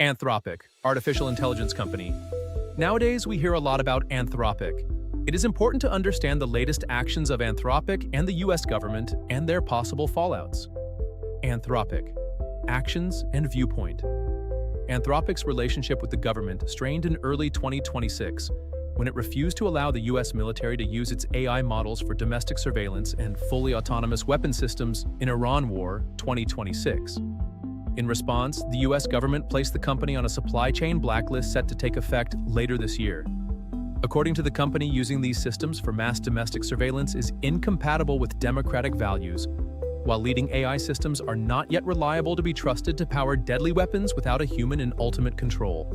Anthropic, artificial intelligence company. Nowadays, we hear a lot about Anthropic. It is important to understand the latest actions of Anthropic and the US government and their possible fallouts. Anthropic, actions and viewpoint. Anthropic's relationship with the government strained in early 2026 when it refused to allow the US military to use its AI models for domestic surveillance and fully autonomous weapon systems in Iran War 2026. In response, the US government placed the company on a supply chain blacklist set to take effect later this year. According to the company, using these systems for mass domestic surveillance is incompatible with democratic values, while leading AI systems are not yet reliable to be trusted to power deadly weapons without a human in ultimate control.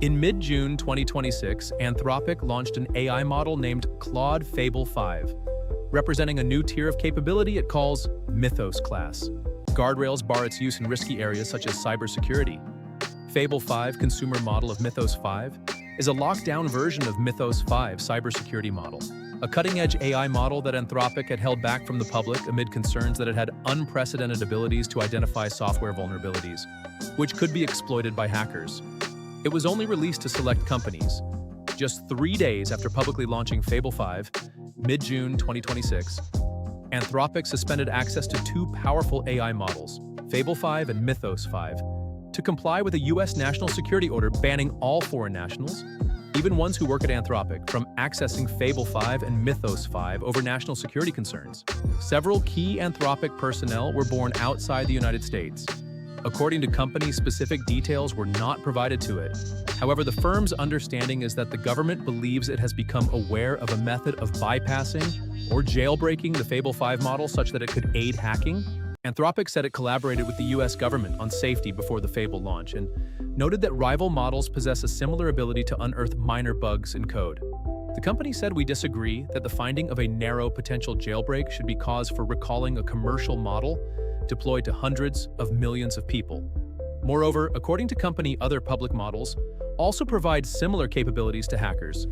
In mid-June 2026, Anthropic launched an AI model named Claude Fable 5, representing a new tier of capability it calls Mythos class. Guardrails bar its use in risky areas such as cybersecurity. Fable 5 consumer model of Mythos 5 is a locked-down version of Mythos 5 cybersecurity model, a cutting-edge AI model that Anthropic had held back from the public amid concerns that it had unprecedented abilities to identify software vulnerabilities, which could be exploited by hackers. It was only released to select companies. Just 3 days after publicly launching Fable 5, mid-June 2026, Anthropic suspended access to two powerful AI models, Fable 5 and Mythos 5, to comply with a US national security order banning all foreign nationals, even ones who work at Anthropic, from accessing Fable 5 and Mythos 5 over national security concerns. Several key Anthropic personnel were born outside the United States. According to companies, specific details were not provided to it. However, the firm's understanding is that the government believes it has become aware of a method of bypassing or jailbreaking the Fable 5 model such that it could aid hacking. Anthropic said it collaborated with the US government on safety before the Fable launch and noted that rival models possess a similar ability to unearth minor bugs in code. The company said, "We disagree that the finding of a narrow potential jailbreak should be cause for recalling a commercial model deployed to hundreds of millions of people." Moreover, according to company, other public models also provide similar capabilities to hackers.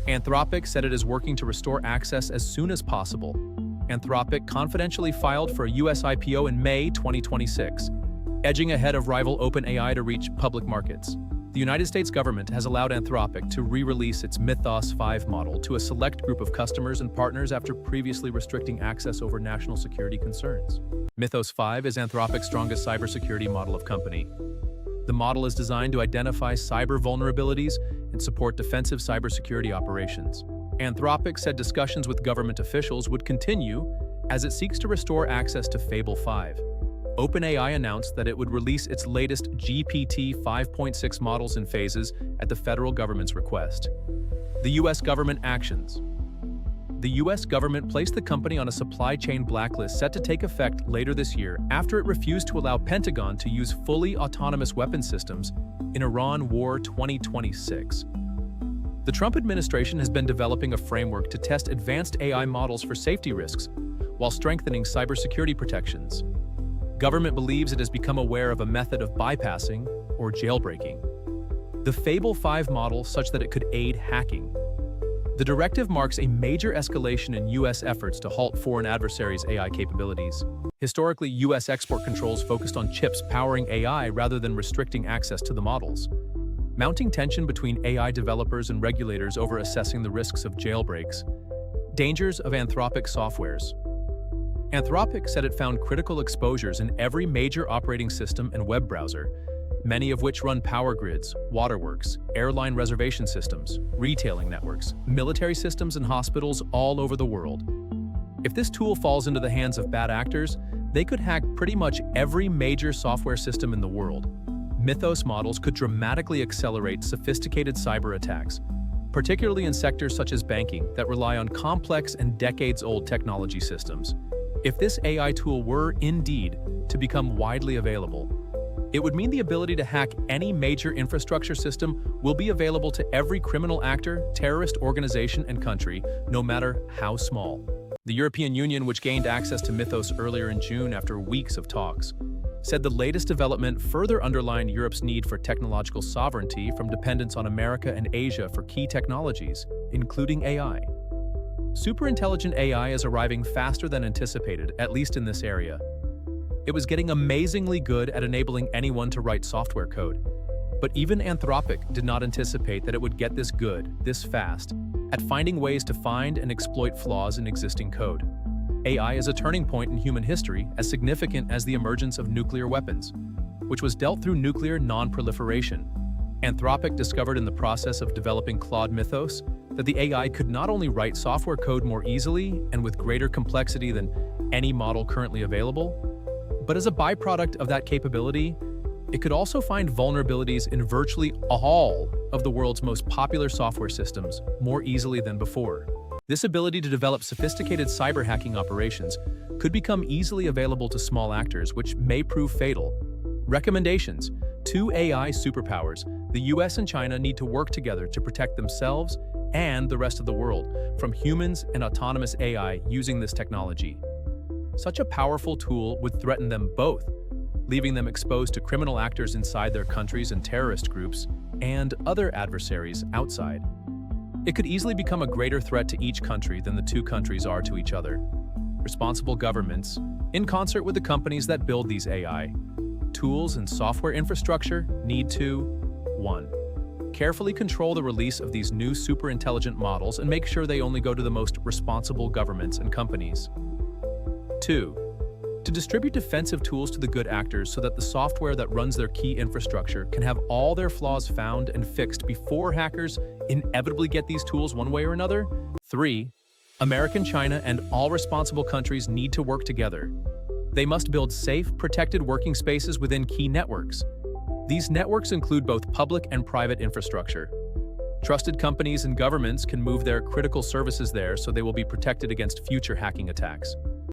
Anthropic said it is working to restore access as soon as possible. Anthropic confidentially filed for a US IPO in May 2026, edging ahead of rival OpenAI to reach public markets. The United States government has allowed Anthropic to re-release its Mythos 5 model to a select group of customers and partners after previously restricting access over national security concerns. Mythos 5 is Anthropic's strongest cybersecurity model of company. The model is designed to identify cyber vulnerabilities and support defensive cybersecurity operations. Anthropic said discussions with government officials would continue as it seeks to restore access to Fable 5. OpenAI announced that it would release its latest GPT 5.6 models in phases at the federal government's request. The US government actions. The US government placed the company on a supply chain blacklist set to take effect later this year after it refused to allow Pentagon to use fully autonomous weapon systems in Iran War 2026. The Trump administration has been developing a framework to test advanced AI models for safety risks while strengthening cybersecurity protections. Government believes it has become aware of a method of bypassing or jailbreaking the Fable 5 model such that it could aid hacking. The directive marks a major escalation in US efforts to halt foreign adversaries' AI capabilities. Historically, US export controls focused on chips powering AI rather than restricting access to the models, mounting tension between AI developers and regulators over assessing the risks of jailbreaks. Dangers of Anthropic softwares. Anthropic said it found critical exposures in every major operating system and web browser, many of which run power grids, waterworks, airline reservation systems, retailing networks, military systems, and hospitals all over the world. If this tool falls into the hands of bad actors, they could hack pretty much every major software system in the world. Mythos models could dramatically accelerate sophisticated cyber attacks, particularly in sectors such as banking that rely on complex and decades-old technology systems. If this AI tool were, indeed, to become widely available, it would mean the ability to hack any major infrastructure system will be available to every criminal actor, terrorist organization, and country, no matter how small. The European Union, which gained access to Mythos earlier in June after weeks of talks, said the latest development further underlined Europe's need for technological sovereignty from dependence on America and Asia for key technologies, including AI. Superintelligent AI is arriving faster than anticipated, at least in this area. It was getting amazingly good at enabling anyone to write software code. But even Anthropic did not anticipate that it would get this good, this fast, at finding ways to find and exploit flaws in existing code. AI is a turning point in human history as significant as the emergence of nuclear weapons, which was dealt through nuclear non-proliferation. Anthropic discovered in the process of developing Claude Mythos that the AI could not only write software code more easily and with greater complexity than any model currently available, but as a byproduct of that capability, it could also find vulnerabilities in virtually all of the world's most popular software systems more easily than before. This ability to develop sophisticated cyber hacking operations could become easily available to small actors, which may prove fatal. Recommendations: 2 AI superpowers. The US and China need to work together to protect themselves and the rest of the world from humans and autonomous AI using this technology. Such a powerful tool would threaten them both, leaving them exposed to criminal actors inside their countries and terrorist groups and other adversaries outside. It could easily become a greater threat to each country than the 2 countries are to each other. Responsible governments, in concert with the companies that build these AI tools and software infrastructure, need to 1. Carefully control the release of these new super intelligent models and make sure they only go to the most responsible governments and companies. 2. To distribute defensive tools to the good actors so that the software that runs their key infrastructure can have all their flaws found and fixed before hackers inevitably get these tools one way or another. 3. America, China, and all responsible countries need to work together. They must build safe, protected working spaces within key networks. These networks include both public and private infrastructure. Trusted companies and governments can move their critical services there so they will be protected against future hacking attacks.